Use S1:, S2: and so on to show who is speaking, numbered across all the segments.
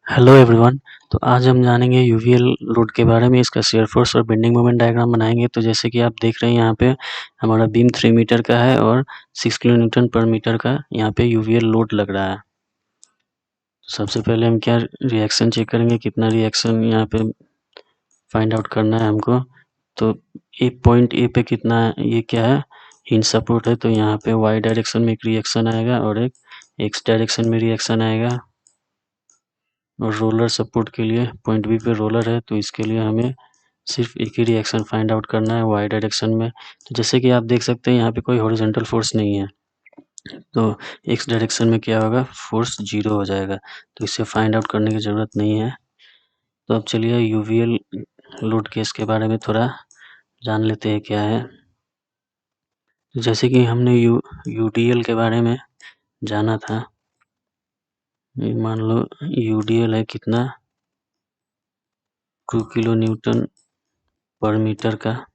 S1: Hello everyone. तो आज हम जानेंगे यूवीएल लोड के बारे में। इसका शियर फोर्स और बेंडिंग मोमेंट डायग्राम बनाएंगे। तो जैसे कि आप देख रहे हैं यहाँ पे हमारा बीम 3 मीटर का है और 6 किलो न्यूटन पर मीटर का यहाँ पे यूवीएल लोड लग रहा है। सबसे पहले हम क्या रिएक्शन चेक करेंगे, कितना रिएक्शन यहाँ पे फाइंड आउट करना है हमको। तो एक पॉइंट ए पे कितना है, ये क्या है, हिंज सपोर्ट है। तो यहाँ पे वाई डायरेक्शन में एक रिएक्शन आएगा और एक एक्स डायरेक्शन में रिएक्शन आएगा। और रोलर सपोर्ट के लिए पॉइंट बी पे रोलर है, तो इसके लिए हमें सिर्फ एक ही रिएक्शन फाइंड आउट करना है वाई डायरेक्शन में। तो जैसे कि आप देख सकते हैं यहाँ पे कोई हॉरिजॉन्टल फोर्स नहीं है, तो एक्स डायरेक्शन में क्या होगा, फोर्स 0 हो जाएगा। तो इसे फाइंड आउट करने की ज़रूरत नहीं है। तो अब चलिए यूवीएल लोड केस के बारे में थोड़ा जान लेते हैं क्या है। तो जैसे कि हमने यूडीएल के बारे में जाना था। मान लो यूडीएल है कितना, 2 किलो न्यूटन पर मीटर का।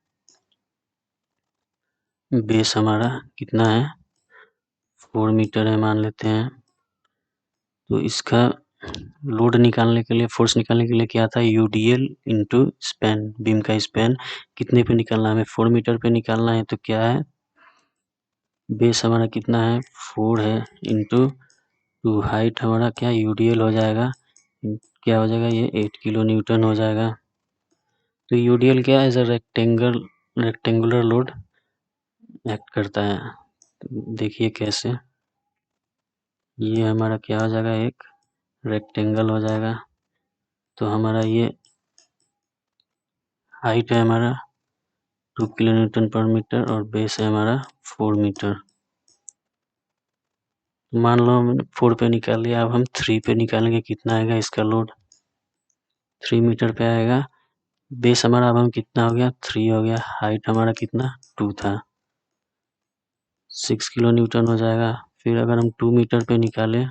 S1: बेस हमारा कितना है, 4 मीटर है मान लेते हैं। तो इसका लोड निकालने के लिए, फोर्स निकालने के लिए क्या था, यूडीएल इंटू स्पैन, बीम का स्पैन कितने पे निकालना है, हमें 4 मीटर पे निकालना है। तो क्या है, बेस हमारा कितना है, 4 है, इंटू 2 हाइट हमारा क्या यूडीएल हो जाएगा, क्या हो जाएगा, ये 8 किलो न्यूटन हो जाएगा। तो यूडीएल क्या है, रेक्टेंगुलर लोड एक्ट करता है। देखिए कैसे, ये हमारा क्या हो जाएगा, एक रेक्टेंगल हो जाएगा। तो हमारा ये हाइट है हमारा 2 किलो न्यूटन पर मीटर और बेस है हमारा 4 मीटर। मान लो हमने 4 पे निकाल लिया, अब हम 3 पे निकालेंगे, कितना आएगा इसका लोड, 3 मीटर पे आएगा। बेस हमारा अब हम कितना हो गया, 3 हो गया। हाइट हमारा कितना, 2 था, 6 किलो न्यूटन हो जाएगा। फिर अगर हम 2 मीटर पे निकालें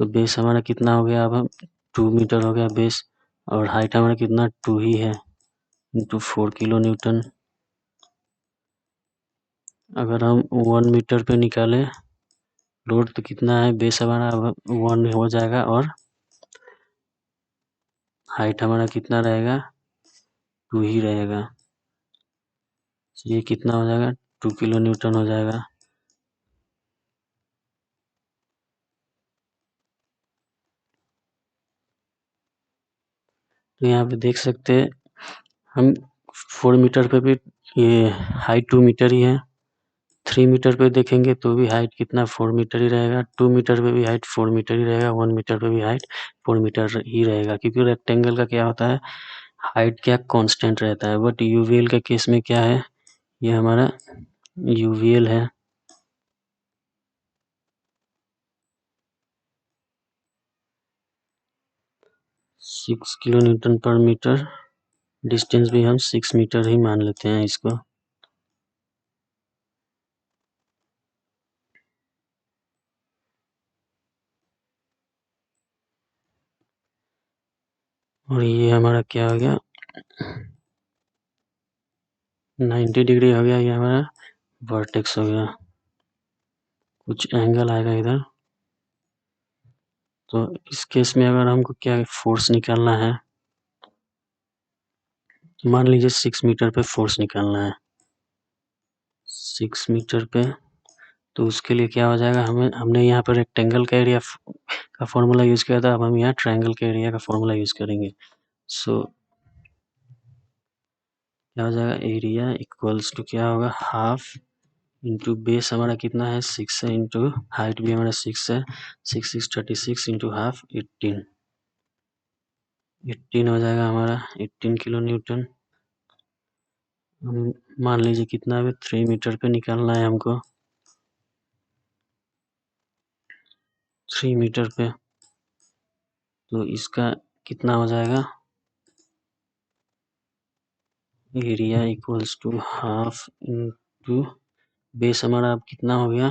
S1: तो बेस हमारा कितना हो गया, अब हम 2 मीटर हो गया बेस, और हाइट हमारा कितना, 2 ही है, इंटू 4 किलो न्यूटन। अगर हम 1 मीटर पे निकालें लोड तो कितना है, बेस हमारा 1 हो जाएगा और हाइट हमारा कितना रहेगा, 2 ही रहेगा। ये कितना हो जाएगा, 2 किलो न्यूटन हो जाएगा। तो यहाँ पे देख सकते हैं हम 4 मीटर पे भी ये हाइट 2 मीटर ही है। 3 मीटर पे देखेंगे तो भी हाइट कितना, 4 मीटर ही रहेगा। 2 मीटर पे भी हाइट 4 मीटर ही रहेगा। 1 मीटर पे भी हाइट 4 मीटर ही रहेगा, क्योंकि रेक्टेंगल का क्या होता है, हाइट क्या कांस्टेंट रहता है। बट यूवीएल के केस में क्या है, ये हमारा यूवीएल है, सिक्स किलो न्यूटन पर मीटर। डिस्टेंस भी हम 6 मीटर ही मान लेते हैं इसको। और ये हमारा क्या हो गया, 90 डिग्री हो गया, ये हमारा वर्टेक्स हो गया। कुछ एंगल आएगा इधर। तो इस केस में अगर हमको क्या फोर्स निकालना है, मान लीजिए 6 मीटर पे फोर्स निकालना है, 6 मीटर पे। तो उसके लिए क्या हो जाएगा, हमने यहाँ पर रेक्टेंगल का एरिया का फॉर्मूला यूज किया था, अब हम यहाँ ट्रायंगल के एरिया का फॉर्मूला यूज करेंगे। सो क्या हो जाएगा, एरिया इक्वल्स टू क्या होगा, हाफ इंटू बेस हमारा कितना है, 6 है, इंटू हाइट भी हमारा 6 है, 6 6 36 इंटू हाफ 18 हो जाएगा हमारा 18 किलो न्यूटन। मान लीजिए कितना है, 3 मीटर पे निकालना है हमको, 3 मीटर पे। तो इसका कितना हो जाएगा, area equals to half into base हमारा अब कितना हो गया,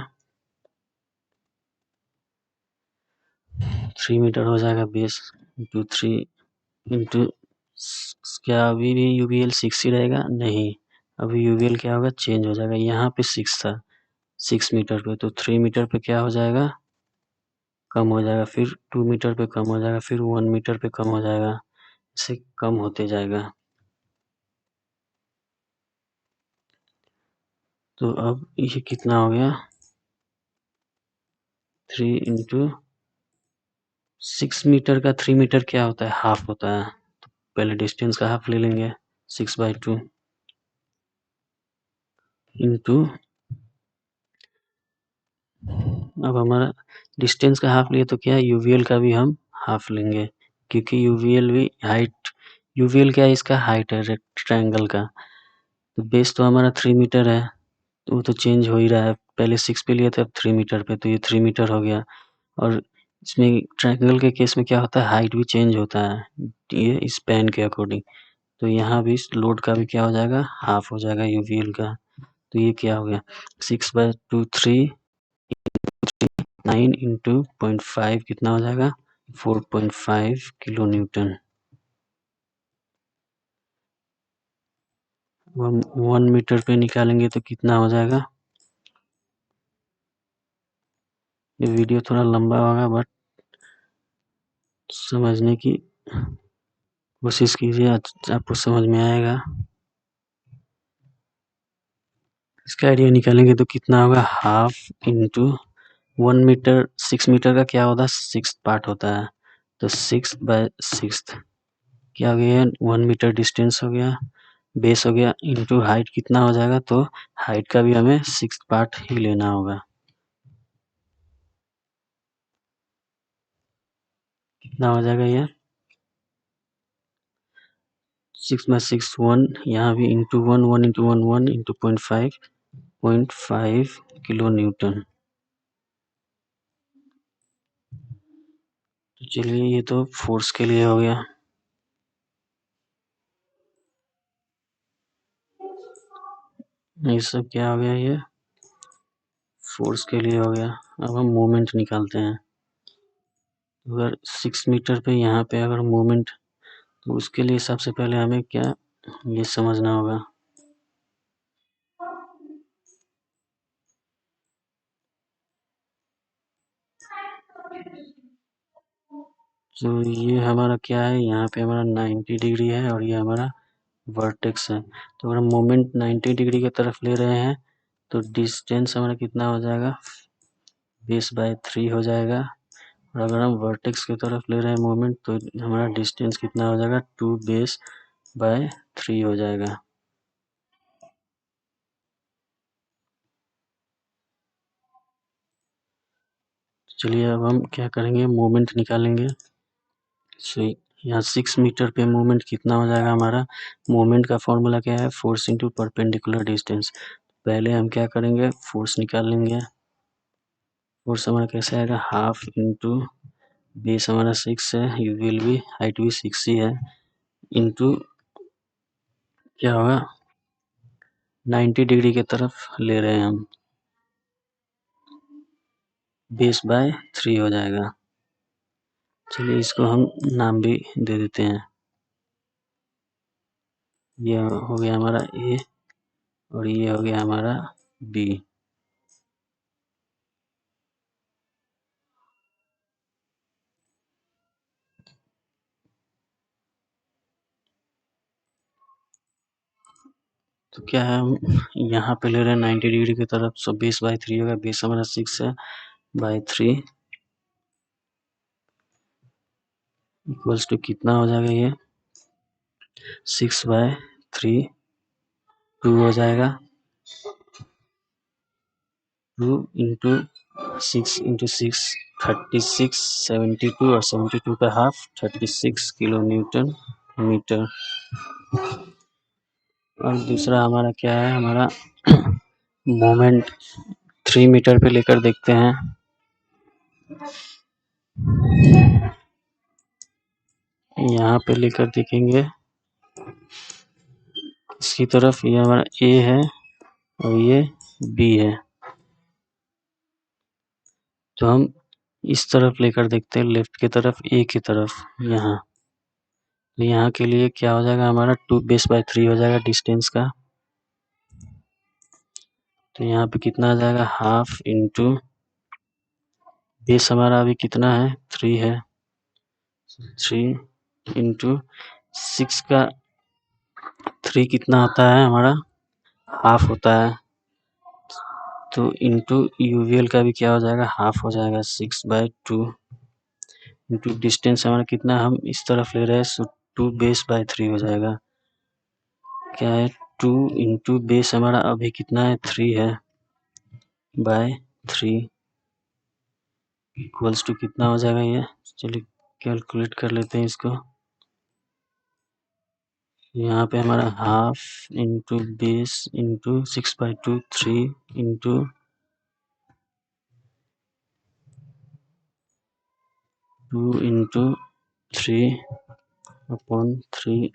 S1: 3 मीटर हो जाएगा बेस, इंटू 3 इंटू, क्या अभी भी यूवीएल 6 ही रहेगा, नहीं, अभी यूवीएल क्या होगा, चेंज हो जाएगा। यहाँ पे 6 था 6 मीटर पे, तो 3 मीटर पे क्या हो जाएगा, कम हो जाएगा, फिर 2 मीटर पे कम हो जाएगा, फिर 1 मीटर पे कम हो जाएगा, ऐसे कम होते जाएगा। तो अब ये कितना हो गया, 3 इंटू 6 मीटर का 3 मीटर क्या होता है, हाफ होता है। तो पहले डिस्टेंस का हाफ ले लेंगे, 6/2 इंटू, अब हमारा डिस्टेंस का हाफ लिए तो क्या है, यूवीएल का भी हम हाफ लेंगे, क्योंकि यूवीएल भी हाइट, यूवीएल क्या है, इसका हाइट है रेक्टेंगल का। तो बेस तो हमारा 3 मीटर है, तो वो तो चेंज हो ही रहा है, पहले 6 पे लिए थे, अब 3 मीटर पे, तो ये 3 मीटर हो गया। और इसमें ट्रायंगल के केस में क्या होता है, हाइट भी चेंज होता है, ये स्पैन के अकॉर्डिंग। तो यहाँ भी लोड का भी क्या हो जाएगा, हाफ हो जाएगा यूवीएल का। तो ये क्या हो गया, 6/2 3 9 इंटू 0.5 कितना हो जाएगा, 4.5 किलो न्यूटन। हम 1 मीटर पे निकालेंगे तो कितना हो जाएगा। ये वीडियो थोड़ा लंबा होगा, बट समझने की कोशिश कीजिए, आपको समझ में आएगा। इसका एरिया निकालेंगे तो कितना होगा, हाफ इंटू 1 मीटर, 6 मीटर का क्या होता है, 6th पार्ट होता है, तो 6/6 क्या हो गया, 1 मीटर डिस्टेंस हो गया, बेस हो गया, इंटू हाइट कितना हो जाएगा, तो हाइट का भी हमें 6th पार्ट ही लेना होगा। कितना हो जाएगा ये, 6/6 1, यहाँ भी into 1 1 into 1 1 into 0.5 kilo Newton. तो चलिए, ये तो फोर्स के लिए हो गया। ये सब क्या हो गया, ये फोर्स के लिए हो गया। अब हम मोमेंट निकालते हैं। अगर 6 मीटर पे यहाँ पे अगर मोमेंट, तो उसके लिए सबसे पहले हमें क्या ये समझना होगा। तो ये हमारा क्या है, यहाँ पे हमारा 90 डिग्री है और ये हमारा वर्टेक्स है। तो अगर हम मोमेंट 90 डिग्री की तरफ ले रहे हैं तो डिस्टेंस हमारा कितना हो जाएगा, बेस/3 हो जाएगा। और अगर हम वर्टेक्स की तरफ ले रहे हैं मोमेंट, तो हमारा डिस्टेंस कितना हो जाएगा, 2 बेस/3 हो जाएगा। चलिए, अब हम क्या करेंगे, मोमेंट निकालेंगे। यहाँ 6 मीटर पे मोमेंट कितना हो जाएगा हमारा, मोमेंट का फॉर्मूला क्या है, फोर्स इंटू परपेंडिकुलर डिस्टेंस। पहले हम क्या करेंगे, फोर्स निकाल लेंगे। फोर्स हमारा कैसे आएगा, हाफ इंटू बेस हमारा 6 है, यूवीएल भी हाइट भी 6 ही है, इंटू क्या होगा, 90 डिग्री की तरफ ले रहे हैं हम, बेस/3 हो जाएगा। चलिए, इसको हम नाम भी दे देते हैं। ये हो गया हमारा ए और ये हो गया हमारा बी। तो क्या है, हम यहाँ पे ले रहे हैं 90 डिग्री की तरफ, सो बेस/3 होगा, बेस हमारा 6 है, /3 इक्वल्स टू कितना हो जाएगा, ये 6/3 2 हो जाएगा, 2 इंटू 6 इंटू 6 36, 72 और 72 का हाफ 36 किलो न्यूटन मीटर। और दूसरा हमारा क्या है, हमारा मोमेंट 3 मीटर पे लेकर देखते हैं। यहाँ पे लेकर देखेंगे इसकी तरफ, ये हमारा ए है और ये बी है। तो हम इस तरफ लेकर देखते हैं, लेफ्ट की तरफ, ए की तरफ, यहाँ। तो यहाँ के लिए क्या हो जाएगा हमारा, 2 बेस/3 हो जाएगा डिस्टेंस का। तो यहाँ पे कितना आ जाएगा, हाफ इंटू बेस हमारा अभी कितना है, 3 है। 3 इंटू 6 का 3 कितना होता है हमारा, हाफ होता है। तो इंटू यूवीएल का भी क्या हो जाएगा, हाफ हो जाएगा। 6/2 इंटू डिस्टेंस हमारा कितना, हम इस तरफ ले रहे हैं, सो 2/3 हो जाएगा। क्या है, 2 इंटू बेस हमारा अभी कितना है, 3 है, बाय 3 इक्वल्स टू कितना हो जाएगा ये, चलिए कैलकुलेट कर लेते हैं इसको। यहाँ पे हमारा half into base into 6/2 3 into 2 into 3/3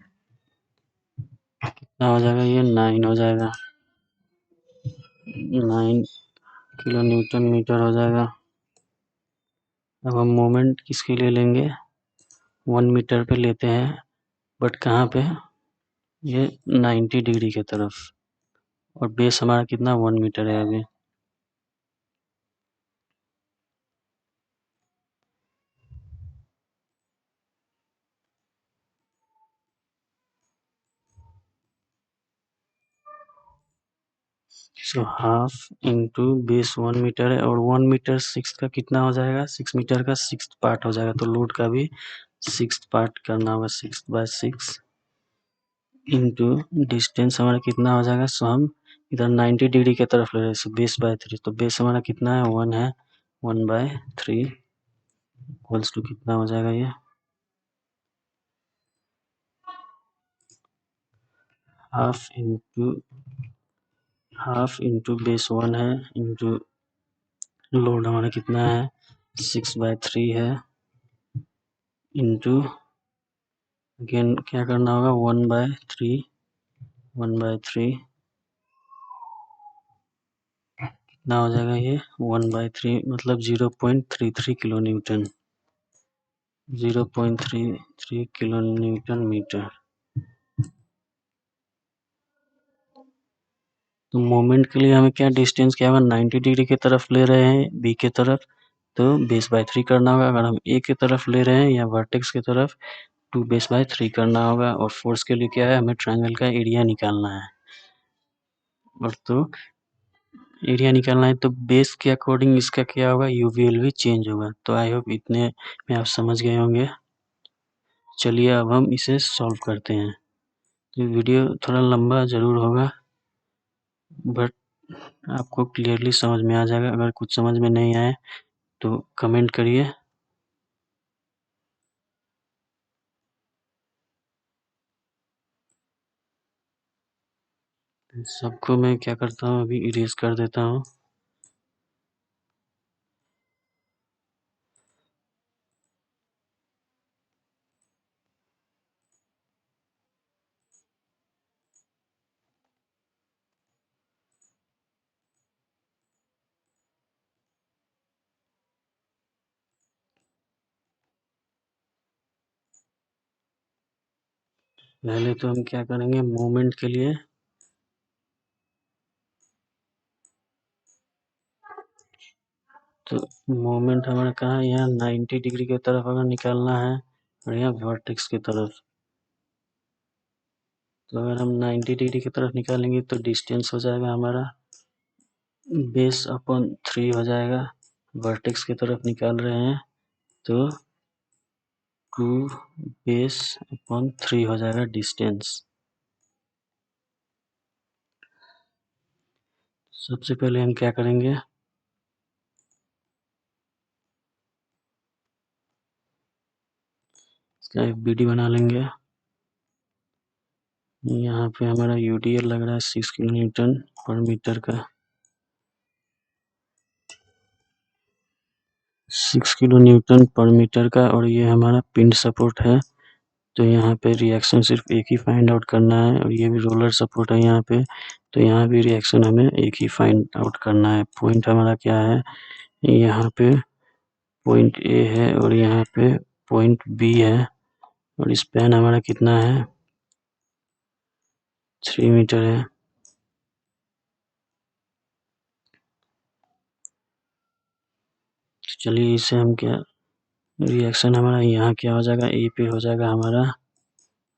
S1: कितना हो जाएगा, ये 9 हो जाएगा। 9 किलो न्यूटन मीटर हो जाएगा। अब हम मोमेंट किसके लिए लेंगे, 1 मीटर पे लेते हैं, बट कहाँ पे, ये 90 डिग्री की तरफ, और बेस हमारा कितना 1 मीटर है अभी। So half into base 1 metre है, और 1 मीटर 6 का कितना हो जाएगा, 6 मीटर का 6th पार्ट हो जाएगा। तो लोड का भी 6th पार्ट करना होगा, 6/6 इंटू डिस्टेंस हमारा कितना हो जाएगा। सो हम इधर 90 डिग्री की तरफ ले रहे हैं, सो बेस/3, तो बेस हमारा कितना है, 1 है, 1/3 इक्वल्स टू कितना हो जाएगा ये, हाफ इंटू बेस 1 है इंटू लोड हमारा कितना है, 6/3 है, इंटू अगेन क्या करना होगा, 1/3 कितना हो जाएगा ये, 1/3 मतलब 0.33 kilo newton, 0.33 kilo newton metre. तो मोमेंट के लिए हमें क्या डिस्टेंस क्या होगा, 90 डिग्री की तरफ ले रहे हैं, बी की तरफ, तो बेस/3 करना होगा। अगर हम ए की तरफ ले रहे हैं या वर्टेक्स की तरफ, 2 बेस/3 करना होगा। और फोर्स के लिए क्या है, हमें ट्रायंगल का एरिया निकालना है, और तो एरिया निकालना है, तो बेस के अकॉर्डिंग इसका क्या होगा, यूवीएल भी चेंज होगा। तो आई होप इतने में आप समझ गए होंगे। चलिए अब हम इसे सॉल्व करते हैं। तो वीडियो थोड़ा लंबा ज़रूर होगा, बट आपको क्लियरली समझ में आ जाएगा। अगर कुछ समझ में नहीं आए तो कमेंट करिए। सबको मैं क्या करता हूँ, अभी इरेज कर देता हूँ। पहले तो हम क्या करेंगे, मूवमेंट के लिए तो मूवमेंट हमारा कहाँ है, यहाँ 90 डिग्री की तरफ अगर निकालना है, और यहाँ वर्टेक्स की तरफ। तो अगर हम 90 डिग्री की तरफ निकालेंगे तो डिस्टेंस हो जाएगा हमारा बेस/3 हो जाएगा। वर्टेक्स की तरफ निकाल रहे हैं तो 2 बेस/3 हो जाएगा डिस्टेंस। सबसे पहले हम क्या करेंगे, इसका एक बीडी बना लेंगे। यहाँ पे हमारा यूडीएल लग रहा है 6 किलो न्यूटन पर मीटर का, 6 किलो न्यूटन पर मीटर का, और ये हमारा पिन सपोर्ट है। तो यहाँ पे रिएक्शन सिर्फ एक ही फाइंड आउट करना है, और ये भी रोलर सपोर्ट है यहाँ पे। तो यहाँ भी रिएक्शन हमें एक ही फाइंड आउट करना है। पॉइंट हमारा क्या है, यहाँ पे पॉइंट ए है, और यहाँ पे पॉइंट बी है, और स्पैन हमारा कितना है, 3 मीटर है। चलिए इसे हम क्या रिएक्शन हमारा यहाँ क्या हो जाएगा, ए पे हो जाएगा हमारा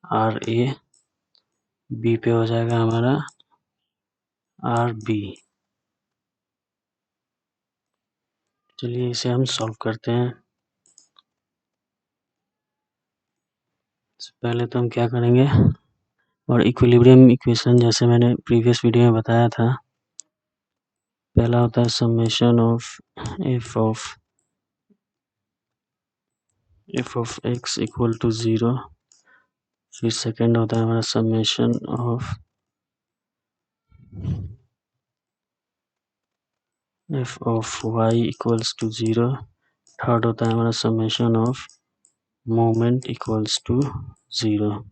S1: RA, बी पे हो जाएगा हमारा RB। चलिए इसे हम सॉल्व करते हैं। पहले तो हम क्या करेंगे, और इक्विलिब्रियम इक्वेशन जैसे मैंने प्रीवियस वीडियो में बताया था, पहला होता है summation of F of X equal to 0। फिर सेकंड होता है हमारा summation of F of Y equals to 0। Third होता है हमारा summation of moment equals to 0।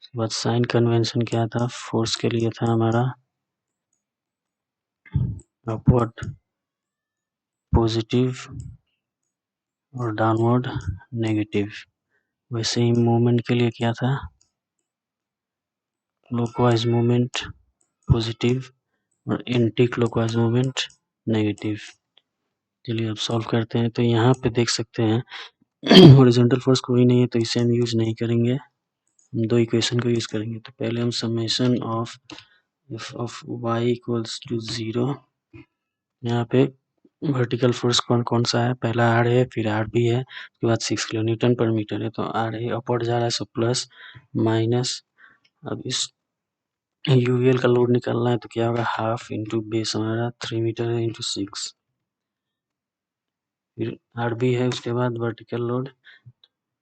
S1: उसके बाद साइन कन्वेंशन क्या था, फोर्स के लिए था हमारा अपवर्ड पॉजिटिव और डाउनवर्ड नेगेटिव। वैसे ही मूवमेंट के लिए क्या था, क्लॉकवाइज मूवमेंट पॉजिटिव और एंटी क्लॉकवाइज मूवमेंट नेगेटिव। चलिए अब सॉल्व करते हैं। तो यहाँ पे देख सकते हैं हॉरिजॉन्टल फोर्स कोई नहीं है, तो इसे हम यूज नहीं करेंगे, हम दो इक्वेशन को यूज करेंगे। तो पहले हम summation of F of Y equals to 0। यहाँ पे वर्टिकल फोर्स कौन कौन सा है, पहला आर है, फिर आर बी है, उसके बाद 6 किलो न्यूटन पर मीटर है। तो आर ए अपवर्ड जा रहा है, सो प्लस माइनस। अब इस यूवीएल का लोड निकालना है, तो क्या होगा, हाफ इंटू बेस हमारा 3 मीटर है इंटू 6। फिर आर बी है, उसके बाद vertical load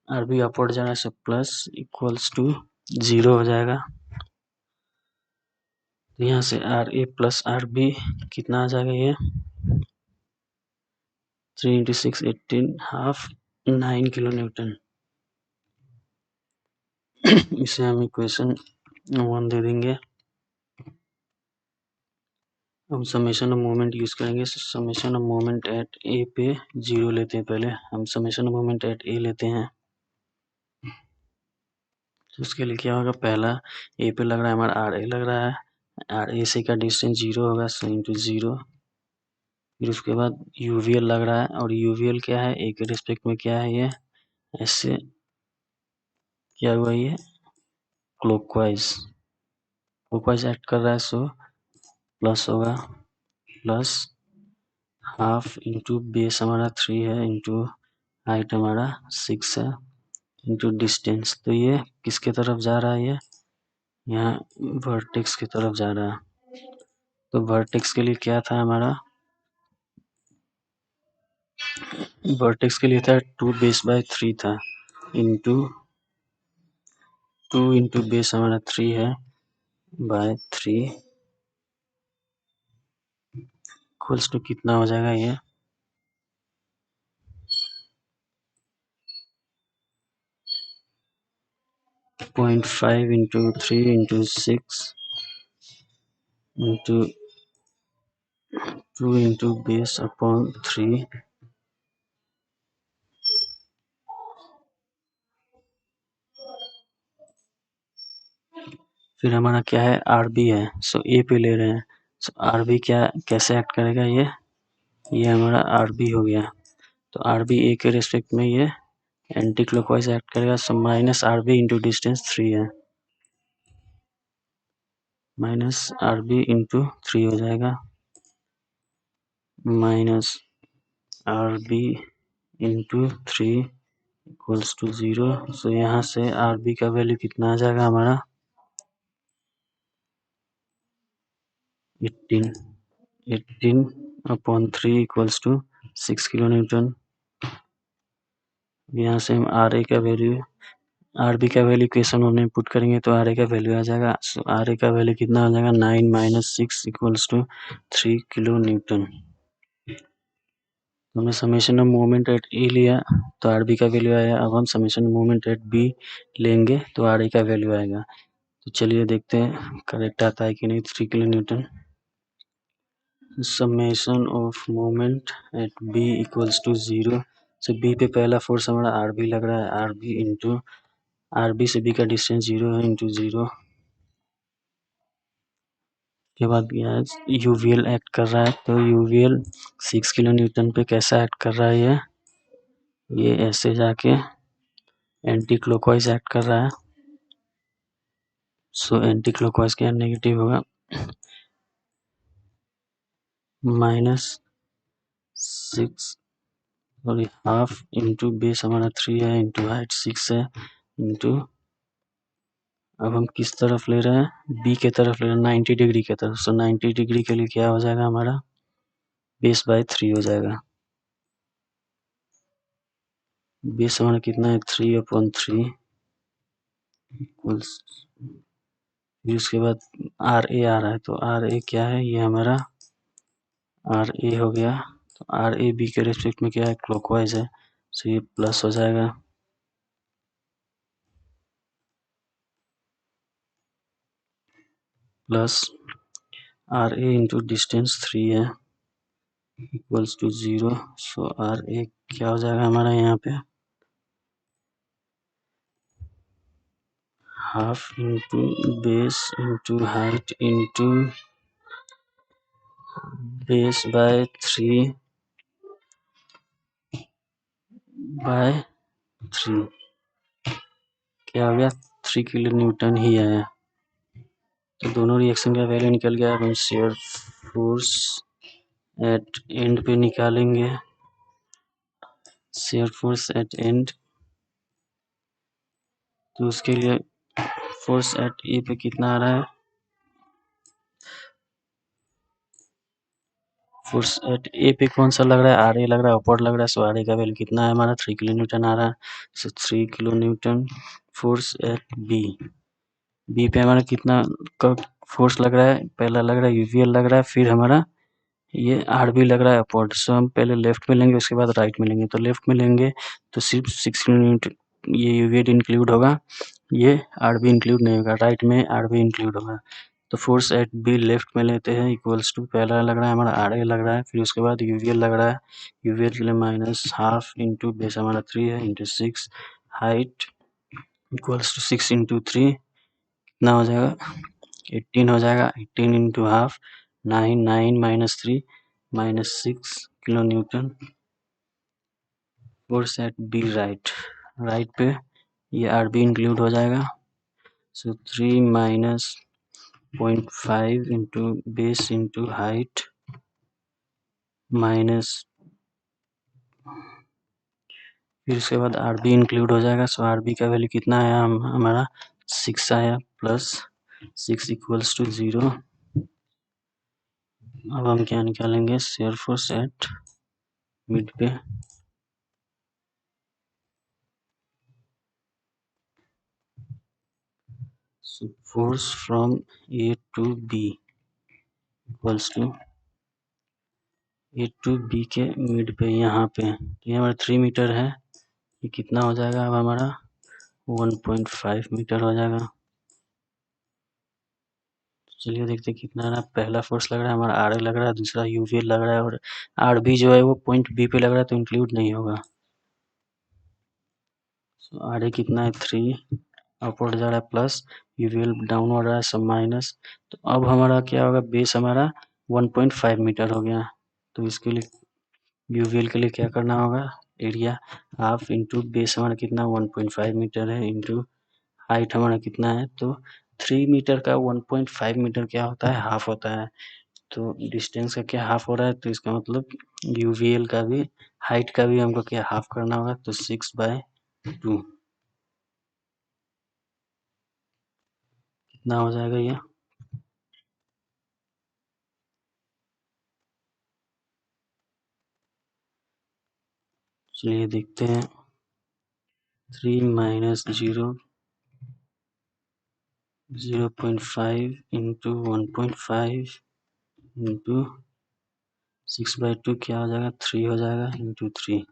S1: R be upward जा रहा है, सो प्लस इक्वल्स टू 0 हो जाएगा। तो यहाँ से R A plus R B कितना आ जाएगा, ये 3 इंटू 6 18, हाफ 9 किलो न्यूटन। इसे हम इक्वेशन 1 दे देंगे। हम समेशन ऑफ मोमेंट यूज करेंगे। समेशन ऑफ मोमेंट एट ए पे 0 लेते हैं। पहले हम समेशन ऑफ मोमेंट एट ए लेते हैं। तो उसके लिए क्या होगा, पहला ए पे लग रहा है हमारा आर ए लग रहा है, आर ए से का डिस्टेंस 0 होगा, सो इंटू 0। फिर उसके बाद यूवीएल लग रहा है, और यूवीएल क्या है, ए के रिस्पेक्ट में क्या है, ये ऐसे क्या हुआ, ये क्लॉकवाइज एक्ट कर रहा है, सो प्लस होगा, प्लस हाफ इंटू बेस हमारा 3 है, इंटू हाइट हमारा 6 है, इंटू डिस्टेंस। तो ये किसके तरफ जा रहा है, ये यहाँ वर्टेक्स की तरफ जा रहा है। तो वर्टेक्स के लिए क्या था हमारा, वर्टेक्स के लिए था 2 बेस बाय 3 था, इंटू 2 इंटू बेस हमारा 3 है बाय 3 इक्वल्स टू कितना हो जाएगा, ये 0.5 into 3 into 6 into 2 into base upon 3। फिर हमारा क्या है, आर बी है, सो ए पे ले रहे हैं, सो आर बी क्या कैसे एक्ट करेगा, ये हमारा आर बी हो गया। तो आर बी ए के रेस्पेक्ट में ये एंटी क्लॉकवाइज एक्ट करेगा, so minus R B into distance 3 है, माइनस आर बी इंटू 3 हो जाएगा, minus R B into 3 equals to 0। So यहाँ से आर बी का वैल्यू कितना आ जाएगा हमारा 18 upon 3 equals to 6 kilo newton. यहाँ से हम आर ए का वैल्यू, आर बी का वैल्यू इक्वेशन में पुट करेंगे, तो आर ए का वैल्यू आ जाएगा। सो आर ए का वैल्यू कितना आ जाएगा, 9 minus 6 equals to 3 kilo newton. हमने summation of moment at A लिया, तो आर बी का वैल्यू आया। अब हम समेशन मोमेंट एट बी लेंगे, तो आर ए का वैल्यू आएगा। तो चलिए देखते हैं करेक्ट आता है कि नहीं। 3 kilo newton. Summation of moment at B equals to 0। So B पे पहला फोर्स हमारा आर बी लग रहा है, R B into R B से बी का डिस्टेंस 0 है, इंटू 0। के बाद यूवीएल एक्ट कर रहा है, तो यूवीएल 6 किलो न्यूटन पे कैसा एक्ट कर रहा है ये ऐसे जाके एंटी क्लॉकवाइज एक्ट कर रहा है। सो एंटी क्लॉकवाइज क्या नेगेटिव होगा, -6 सॉरी हाफ इंटू बेस हमारा 3 है इंटू हाइट 6 है इंटू, अब हम किस तरफ ले रहे हैं, बी के तरफ ले रहे हैं 90 डिग्री के तरफ। सो 90 डिग्री के लिए क्या हो जाएगा हमारा, बेस बाय 3 हो जाएगा। बेस हमारा कितना है 3/3 इक्वल्स, फिर उसके बाद आर ए आ रहा है, तो आर ए क्या है, ये हमारा आर ए हो गया। तो आर ए बी के रेस्पेक्ट में क्या है, क्लॉकवाइज है, सो ये प्लस हो जाएगा। Plus R A into distance 3 है equals to 0। So R A क्या हो जाएगा हमारा यहाँ पे, half into base into height into base by 3 by 3 क्या हो गया, 3 किलो न्यूटन ही आया। तो दोनों रिएक्शन का वैल्यू निकल गया। अब हम शेयर फोर्स एट एंड पे निकालेंगे। शेयर फोर्स एट एंड, तो उसके लिए फोर्स एट ए पे कितना आ रहा है, फोर्स एट ए पे कौन सा लग रहा है, आर ए लग रहा है, ऊपर लग रहा है। सो आर ए का वैल्यू कितना है हमारा 3 किलो न्यूटन आ रहा है। So 3 kilo newton. Force at B, B पे हमारा कितना फोर्स लग रहा है, पहला लग रहा है यूवीएल लग रहा है, फिर हमारा ये आर बी लग रहा है अपवर्ड। सो हम पहले लेफ्ट में लेंगे, उसके बाद राइट में लेंगे। तो लेफ्ट में लेंगे तो सिर्फ 6 किलो न्यूटन ये यूवीएल इंक्लूड होगा, ये आर बी इंक्लूड नहीं होगा। राइट में आर बी इंक्लूड होगा। तो फोर्स एट बी लेफ्ट में लेते हैं इक्वल्स टू, पहला लग रहा है हमारा आर ए लग रहा है, फिर उसके बाद यूवीएल लग रहा है। यूवीएल के लिए -12 इंटू बेस हमारा 3 है into 6 height equals to 6 into 3 कितना हो जाएगा, 18 हो जाएगा। 18 into half 9, 9 minus 3 -6 kilo newton. Force at B right, right पे ये आर बी इंक्लूड हो जाएगा। So 3 minus 0.5 into base into height minus, फिर उसके बाद आर बी इंक्लूड हो जाएगा। सो आर बी का वैल्यू कितना आया हमारा 6 आया, प्लस 6 इक्वल्स टू 0। अब हम क्या निकालेंगे, शेयर फोर्स एट मिड पे, so force from A to B equals to A to B के मिड पे, यहाँ पे ये हमारा 3 मीटर है, ये कितना हो जाएगा अब हमारा 1.5 मीटर हो जाएगा। चलिए देखते हैं कितना रहा। पहला फोर्स लग रहा है हमारा आर ए लग रहा है, दूसरा यूवीएल लग रहा है, और आर बी जो है वो पॉइंट बी पे लग रहा है, तो इंक्लूड नहीं होगा। सो आर ए कितना है 3, अपवर्ड जा रहा है प्लस, यूवीएल डाउनवर्ड रहा है सब माइनस। तो अब हमारा क्या होगा, बेस हमारा 1.5 मीटर हो गया। तो इसके लिए यूवीएल के लिए क्या करना होगा, एरिया हाफ इंटू बेस हमारा कितना 1.5 मीटर है इंटू हाइट हमारा कितना है, तो 3 मीटर का 1.5 मीटर क्या होता है, हाफ होता है। तो डिस्टेंस का क्या हाफ हो रहा है, तो इसका मतलब यूवीएल का भी हाइट का भी हमको क्या हाफ करना होगा। तो 6/2 कितना हो जाएगा ये, चलिए देखते हैं। 3 माइनस 0.5 इंटू 1.5 इंटू 6/2 क्या हो जाएगा, 3 हो जाएगा इंटू 3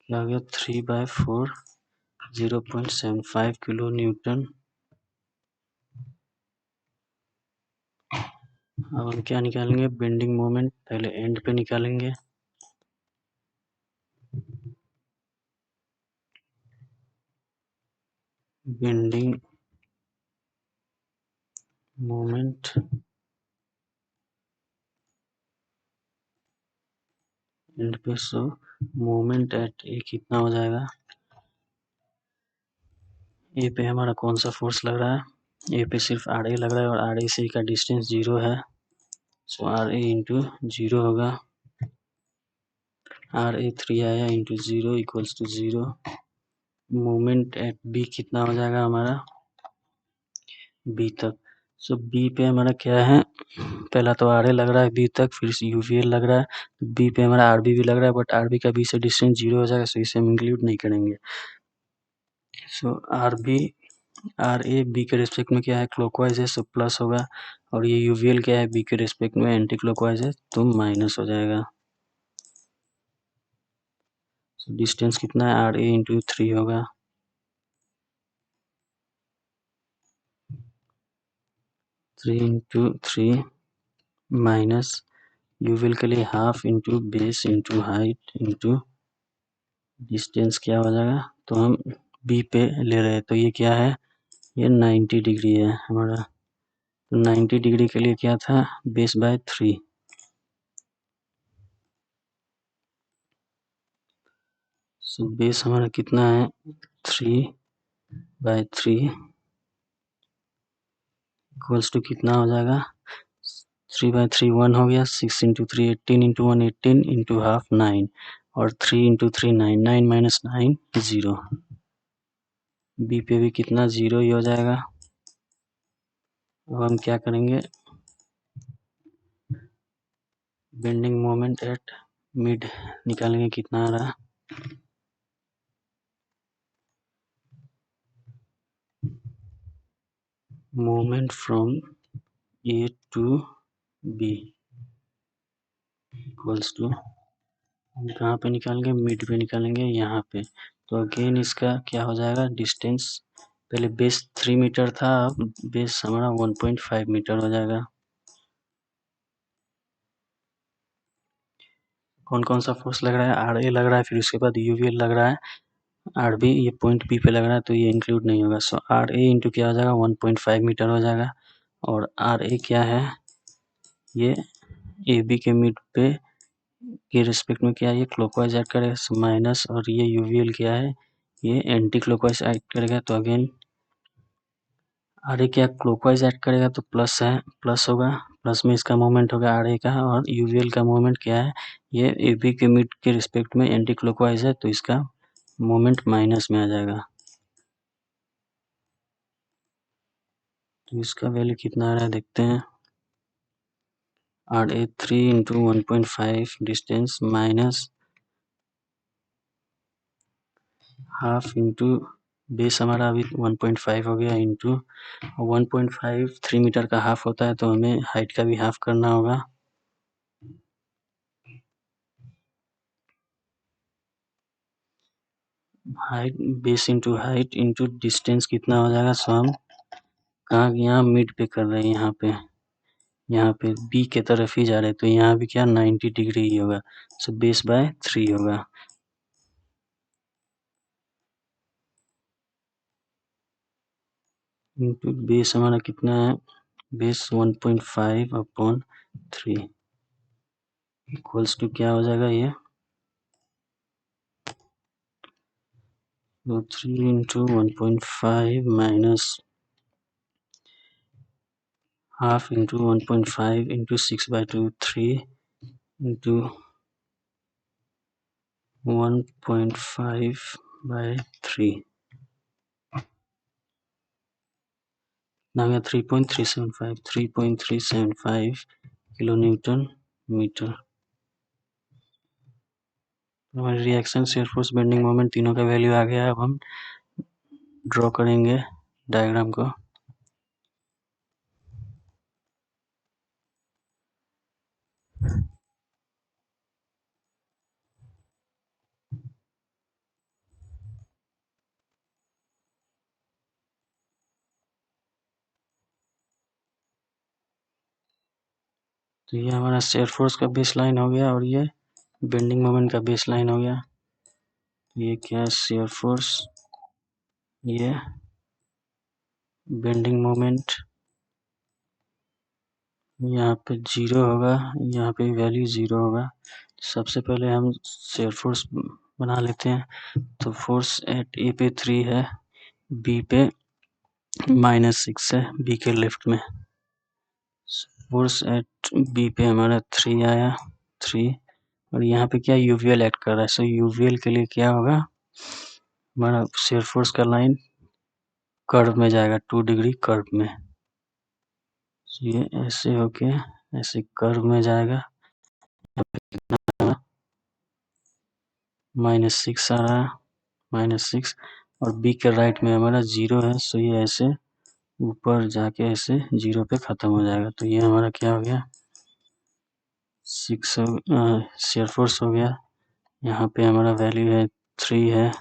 S1: क्या हो गया 3/4 0.75 किलो न्यूटन। अब हम क्या निकालेंगे, बेंडिंग मोमेंट, पहले एंड पे निकालेंगे। बेंडिंग मोमेंट एंड पे, सो मोमेंट एट ए कितना हो जाएगा, ए पे हमारा कौन सा फोर्स लग रहा है, ए पे सिर्फ आर ए लग रहा है और आर ए से का डिस्टेंस 0 है, सो आर ए इंटू 0 होगा, आर ए 3 आया into 0 equals to 0। Moment at B कितना हो जाएगा हमारा, बी तक, सो बी पे हमारा क्या है, पहला तो आर ए लग रहा है बी तक, फिर यूवीएल लग रहा है, बी पे हमारा आर बी भी लग रहा है, बट आर बी का बी से डिस्टेंस 0 हो जाएगा, सो इसे हम इंक्लूड नहीं करेंगे। So R B, R A B के रिस्पेक्ट में क्या है, क्लॉकवाइज है, सो प्लस होगा, और ये यूवीएल क्या है, बी के रिस्पेक्ट में एंटी क्लॉकवाइज है, तो माइनस हो जाएगा। सो डिस्टेंस कितना है, आर ए इंटू 3 होगा, 3 इंटू 3 माइनस यूवीएल के लिए half into base into height into distance क्या हो जाएगा, तो हम बी पे ले रहे हैं, तो ये क्या है, ये 90 डिग्री है हमारा, तो 90 डिग्री के लिए क्या था, बेस बाय 3, सो बेस हमारा कितना है, 3/3 इक्वल्स टू कितना हो जाएगा, 3/3 1 हो गया, 6 इंटू 3 18 इंटू 1 18 इंटू हाफ 9, और 3 इंटू 3 9, 9 माइनस 9 0, बी पे भी कितना 0 ही हो जाएगा। अब हम क्या करेंगे, बेंडिंग मोमेंट एट मिड निकालेंगे, कितना आ रहा है, moment from A to B equals to, कहाँ पे निकालेंगे, मिड पे निकालेंगे, यहाँ पे, तो अगेन इसका क्या हो जाएगा, डिस्टेंस पहले बेस 3 मीटर था, अब बेस हमारा 1.5 मीटर हो जाएगा। कौन कौन सा फोर्स लग रहा है, आर ए लग रहा है, फिर उसके बाद यूवीएल लग रहा है, आर बी ये पॉइंट बी पे लग रहा है, तो ये इंक्लूड नहीं होगा, सो आर ए इंटू क्या हो जाएगा, 1.5 मीटर हो जाएगा, और आर ए क्या है, ये ए बी के मिड पे के रिस्पेक्ट में क्या है, ये क्लॉकवाइज एक्ट करेगा, माइनस, और ये यूवीएल क्या है, ये एंटी क्लॉकवाइज एक्ट करेगा, तो अगेन आर ए क्या क्लॉकवाइज एक्ट करेगा, तो प्लस है, प्लस होगा, प्लस में इसका मोमेंट होगा आर ए का, और यूवीएल का मोमेंट क्या है, ये ए बी के मिड के रिस्पेक्ट में एंटी क्लॉकवाइज है, तो इसका मोमेंट माइनस में आ जाएगा, तो इसका वैल्यू कितना आ रहा है देखते हैं, R A 3 into 1.5 distance minus half into base हमारा अभी 1.5 हो गया, इंटू 1.5 3 मीटर का हाफ होता है, तो हमें हाइट का भी हाफ करना होगा, height base into height into distance कितना हो जाएगा, सो हम कहाँ, यहाँ मिड पे कर रहे हैं, यहाँ पे बी के तरफ ही जा रहे हैं, तो यहाँ भी क्या 90 डिग्री ही होगा, सो बेस बाय 3 होगा, इंटू बेस हमारा कितना है, बेस 1.5 अपॉन 3 इक्वल्स टू क्या हो जाएगा, ये तो 3 into 1.5 minus half into 1.5 into 6/2 3 into 1.5/3 ना गया 3.375 किलो न्यूटन मीटर। हमारी reaction, shear force, bending moment तीनों का वैल्यू आ गया है। अब हम ड्रॉ करेंगे डायग्राम को। तो ये हमारा शियर फोर्स का बेस लाइन हो गया और ये बेंडिंग मोमेंट का बेस लाइन हो गया। ये क्या, शियर फोर्स, ये बेंडिंग मोमेंट, यहाँ पे 0 होगा, यहाँ पे वैल्यू 0 होगा। सबसे पहले हम शेयर फोर्स बना लेते हैं। तो फोर्स एट ए पे 3 है, बी पे -6 है, बी के लेफ्ट में। फोर्स एट बी पे हमारा 3 आया, 3, और यहाँ पे क्या यूवीएल एक्ट कर रहा है। सो यूवीएल के लिए क्या होगा, हमारा शेयर फोर्स का लाइन कर्व में जाएगा, 2 डिग्री कर्व में। ये ऐसे होके ऐसे कर्व में जाएगा, -6 आ रहा है, -6, और बी के राइट में हमारा 0 है। सो ये ऐसे ऊपर जाके ऐसे 0 पे खत्म हो जाएगा। तो ये हमारा क्या हो गया, 6 शेयर फोर्स हो गया। यहाँ पे हमारा वैल्यू है 3 है,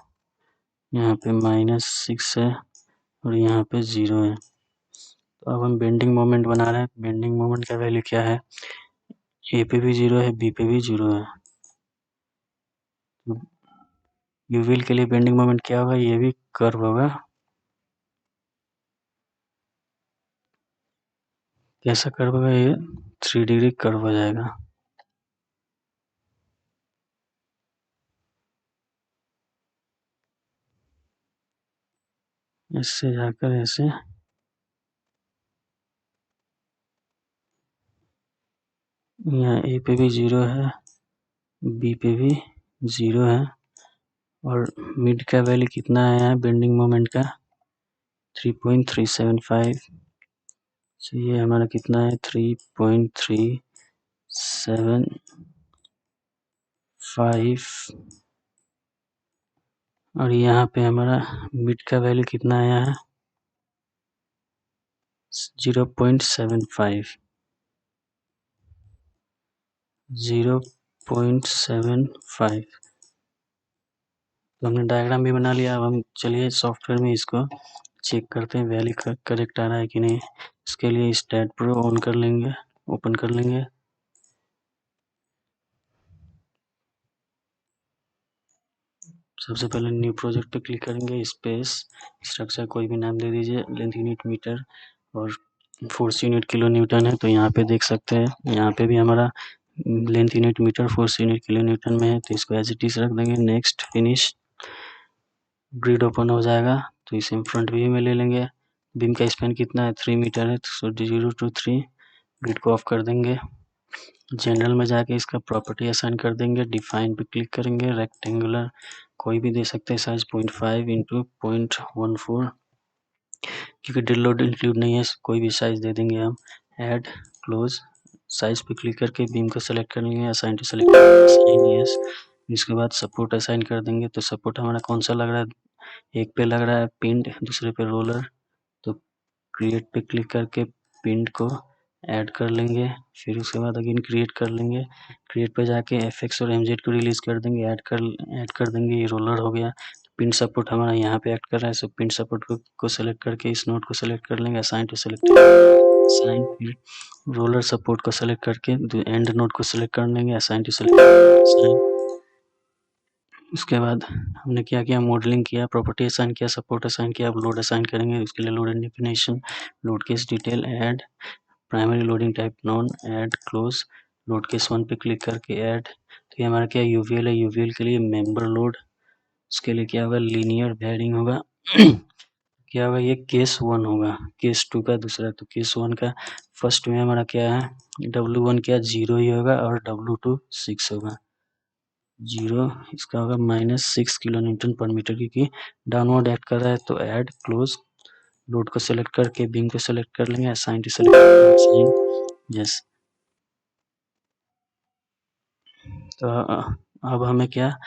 S1: यहाँ पे -6 है, और यहाँ पे 0 है। तो अब हम बेंडिंग मोमेंट बना रहे हैं। बेंडिंग मोमेंट का वैल्यू क्या है, ए पे भी 0 है, बी पे भी 0 है। यूवीएल के लिए बेंडिंग मोमेंट क्या होगा, ये भी कर्व होगा। कैसा कर्व होगा, ये 3 डिग्री कर्व हो जाएगा। इससे जाकर ऐसे यहाँ ए पे भी 0 है, बी पे भी 0 है, और मिड का वैल्यू कितना आया है बेंडिंग मोमेंट का, 3.375। तो ये हमारा कितना है, 3.375, और यहाँ पे हमारा मिड का वैल्यू कितना आया है, 0.75, 0.75। तो हमने डायग्राम भी बना लिया। अब हम चलिए सॉफ्टवेयर में इसको चेक करते हैं वैल्यू करेक्ट आ रहा है कि नहीं। इसके लिए स्टैट प्रो ऑन कर लेंगे, ओपन कर लेंगे। सबसे पहले न्यू प्रोजेक्ट पे क्लिक करेंगे, स्पेस स्ट्रक्चर कोई भी नाम दे दीजिए, लेंथ यूनिट मीटर और फोर्स यूनिट किलो न्यूटन है। तो यहाँ पे देख सकते हैं, यहाँ पे भी हमारा length unit metre, force unit kilo newton में है। तो इसको एज इट इज रख देंगे। नेक्स्ट, फिनिश, ग्रिड ओपन हो जाएगा। तो इसे हम फ्रंट व्यू में ले लेंगे। बीम का स्पैन कितना है, 3 मीटर है। तो 0 to 3, ग्रिड को ऑफ कर देंगे। जनरल में जाके इसका प्रॉपर्टी असाइन कर देंगे। डिफाइन पे क्लिक करेंगे। रेक्टेंगुलर कोई भी दे सकते हैं साइज, 0.5 इंटू 0.14, क्योंकि ड्रिल लोड इंक्लूड नहीं है, कोई भी साइज दे देंगे हम। ऐड, क्लोज, साइज पे क्लिक करके बीम को सेलेक्ट कर लेंगे। Assign to select, assign yes. इसके बाद सपोर्ट असाइन कर देंगे। तो सपोर्ट हमारा कौन सा लग रहा है, एक पे लग रहा है पिंड, दूसरे पे रोलर। तो क्रिएट पे क्लिक करके पिंड को ऐड कर लेंगे। फिर उसके बाद अगेन क्रिएट कर लेंगे। क्रिएट पे जाके एफएक्स और एमजेड को रिलीज कर देंगे, ऐड कर देंगे। ये रोलर हो गया। पिन सपोर्ट हमारा यहाँ पे ऐड कर रहा है। सो पिन सपोर्ट को सेलेक्ट करके इस नोड को सेलेक्ट कर लेंगे। असाइन टू सेलेक्ट, असाइन, फिर रोलर सपोर्ट को सेलेक्ट करके एंड नोड को सेलेक्ट कर लेंगे। Assign to select, assign. उसके बाद हमने क्या किया, मॉडलिंग किया, प्रॉपर्टी असाइन किया, सपोर्ट असाइन किया। अब लोड असाइन करेंगे। उसके लिए load and definition, load case detail, add, primary loading type none, add, close. Load case 1 पे क्लिक करके ऐड। तो ये हमारा क्या यूवीएल है। यूवीएल के लिए मेंबर लोड, उसके लिए क्या होगा, लीनियर बेयरिंग होगा। क्या होगा, ये केस 1 होगा, केस 2 का दूसरा। तो केस 1 का फर्स्ट में हमारा क्या है, W1 क्या 0 ही होगा, और W2 6 होगा। 0 इसका होगा -6 किलो न्यूटन पर मीटर, क्योंकि डाउनवर्ड एक्ट कर रहा है। तो ऐड, क्लोज, लोड को सेलेक्ट करके बीम को सेलेक्ट कर लेंगे। Assign to select, assign, yes. तो अब हमें क्या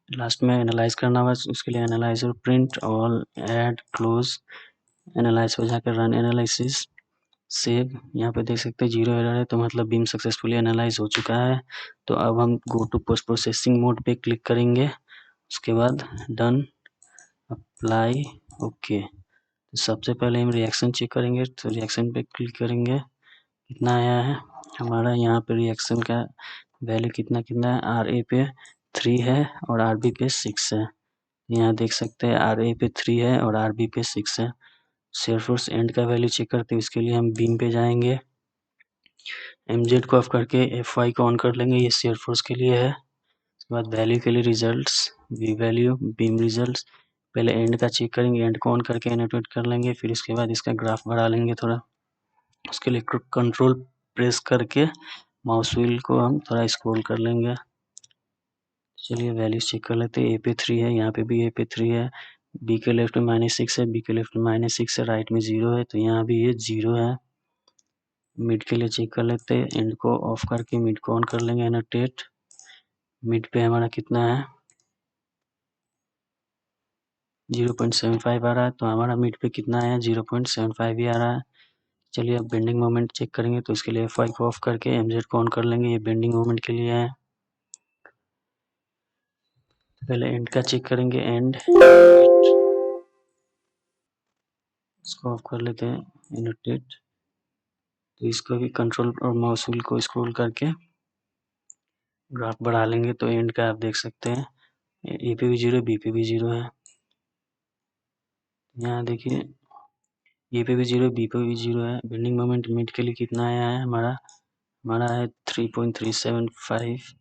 S1: लास्ट में एनालाइज करना होगा। उसके लिए एनालाइज और print all, add, close, analyse हो जाकर रन एनालिसिस, सेव। यहाँ पे देख सकते हैं 0 एरर है, तो मतलब बीम सक्सेसफुली एनालाइज हो चुका है। तो अब हम go to post processing mode पे क्लिक करेंगे। उसके बाद डन, अप्लाई, ओके। तो सबसे पहले हम रिएक्शन चेक करेंगे। तो रिएक्शन पे क्लिक करेंगे। कितना आया है हमारा, यहाँ पे रिएक्शन का वैल्यू कितना कितना है, आर ए पे 3 है और आर बी पे 6 है। यहाँ देख सकते हैं आर ए पे 3 है और आर बी पे 6 है। शेयर फोर्स एंड का वैल्यू चेक करते हैं। इसके लिए हम बीम पे जाएंगे। MZ को ऑफ करके FY को ऑन कर लेंगे, ये शेयर फोर्स के लिए है। उसके बाद वैल्यू के लिए results, V value, beam results. पहले एंड का चेक करेंगे, एंड को ऑन करके एनोटेट कर लेंगे, फिर इसके बाद इसका ग्राफ बढ़ा लेंगे थोड़ा। उसके लिए कंट्रोल प्रेस करके माउस व्हील को हम थोड़ा स्क्रॉल कर लेंगे। चलिए वैल्यूज चेक कर लेते हैं। ए पे 3 है, यहाँ पे भी ए पे 3 है, बी के लेफ्ट में -6 है, बी के लेफ्ट में -6 है, राइट में 0 है, तो यहाँ भी ये 0 है। मिड के लिए चेक कर लेते हैं, एंड को ऑफ करके मिड को ऑन कर लेंगे एनोटेट। मिड पे हमारा कितना है 0.75 आ रहा है, तो हमारा मिड पे कितना है 0.75 ही आ रहा है। चलिए अब बेंडिंग मोमेंट चेक करेंगे, तो इसके लिए FY को ऑफ करके MZ को ऑन कर लेंगे, ये बेंडिंग मोमेंट के लिए है। पहले एंड का चेक करेंगे, एंड इसको ऑफ कर लेते हैं एनोटेट। तो इसको भी कंट्रोल और माउस व्हील को स्क्रॉल करके ग्राफ बढ़ा लेंगे, तो एंड का आप देख सकते हैं ए पे भी 0, बी पे भी 0 है। यहाँ देखिए ए पे भी 0, बी पे भी 0 है। बेंडिंग मोमेंट मिड के लिए कितना आया है हमारा है 3.375।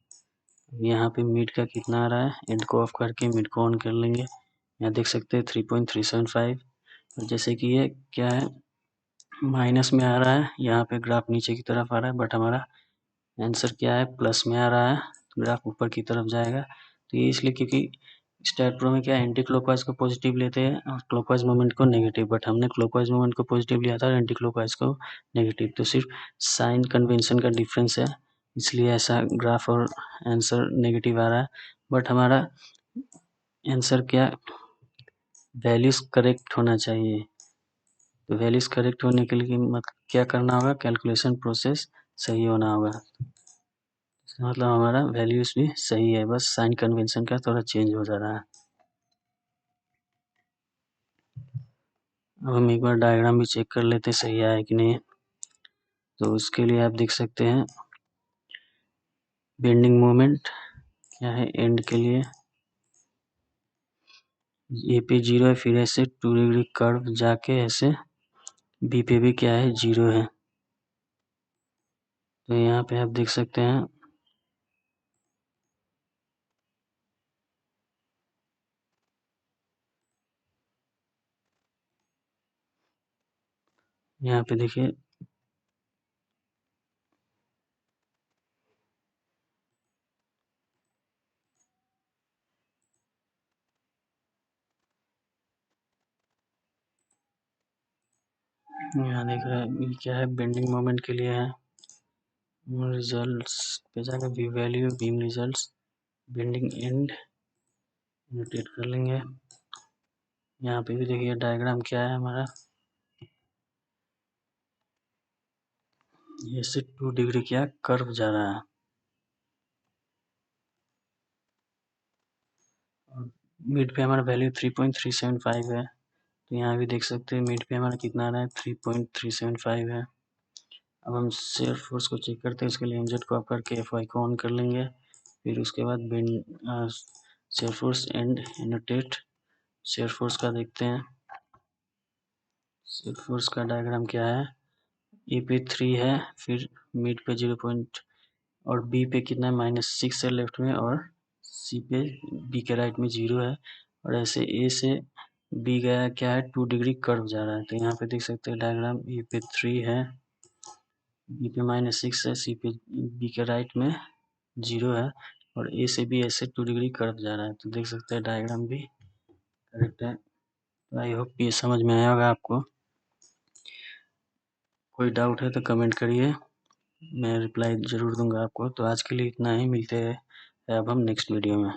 S1: यहाँ पे मिड का कितना आ रहा है, एंड को ऑफ करके मिड को ऑन कर लेंगे। यहाँ देख सकते हैं 3.375। और जैसे कि ये क्या है माइनस में आ रहा है, यहाँ पे ग्राफ नीचे की तरफ आ रहा है, बट हमारा आंसर क्या है प्लस में आ रहा है, ग्राफ ऊपर की तरफ जाएगा। तो ये इसलिए क्योंकि स्टैट प्रो में क्या एंटी क्लॉकवाइज को पॉजिटिव लेते हैं और क्लॉकवाइज मोमेंट को नेगेटिव, बट हमने क्लॉकवाइज मोमेंट को पॉजिटिव लिया था और एंटी क्लॉकवाइज को नेगेटिव। तो सिर्फ साइन कन्वेंशन का डिफरेंस है, इसलिए ऐसा ग्राफ और आंसर नेगेटिव आ रहा है। बट हमारा आंसर क्या वैल्यूज करेक्ट होना चाहिए। तो वैल्यूज करेक्ट होने के लिए मतलब क्या करना होगा, कैलकुलेशन प्रोसेस सही होना होगा। मतलब हमारा वैल्यूज भी सही है, बस साइन कन्वेंशन का थोड़ा चेंज हो जा रहा है। अब हम एक बार डायग्राम भी चेक कर लेते हैं सही आया कि नहीं। तो उसके लिए आप देख सकते हैं बेंडिंग मोमेंट क्या है एंड के लिए ए पे 0 है, फिर ऐसे 2 डिग्री कर्व जाके ऐसे बी पे भी क्या है 0 है। तो यहाँ पे आप देख सकते हैं यहाँ पे देखिए यहाँ देख रहे हैं ये क्या है बेंडिंग मोमेंट के लिए है। रिजल्ट्स पे जाकर V value beam results bending annotate कर लेंगे। यहाँ पे भी देखिए डायग्राम क्या है हमारा, ये से 2 डिग्री क्या कर्व जा रहा है। और मिड पे हमारा वैल्यू 3.375 है, तो यहाँ भी देख सकते हैं मिड पे हमारा कितना आ रहा है 3.375 है। अब हम शेयर फोर्स को चेक करते हैं, इसके लिए MZ को ऑफ करके FY को ऑन कर लेंगे, फिर उसके बाद shear force and annotate. Shear force का देखते हैं, शेयर फोर्स का डायग्राम क्या है, ए पे 3 है, फिर मिड पे 0 और बी पे कितना है -6 है लेफ्ट में, और सी पे बी के राइट में 0 है। और ऐसे ए से बी गया क्या है 2 डिग्री कर्व जा रहा है। तो यहाँ पे देख सकते हैं डायग्राम ए पे 3 है, बी पे -6 है, सी पे बी के राइट में 0 है, और ए से भी ऐसे 2 डिग्री कर्व जा रहा है। तो देख सकते हैं डायग्राम भी करेक्ट है। तो आई होप ये समझ में आया होगा आपको। कोई डाउट है तो कमेंट करिए, मैं रिप्लाई ज़रूर दूंगा आपको। तो आज के लिए इतना ही, मिलते हैं अब हम नेक्स्ट वीडियो में।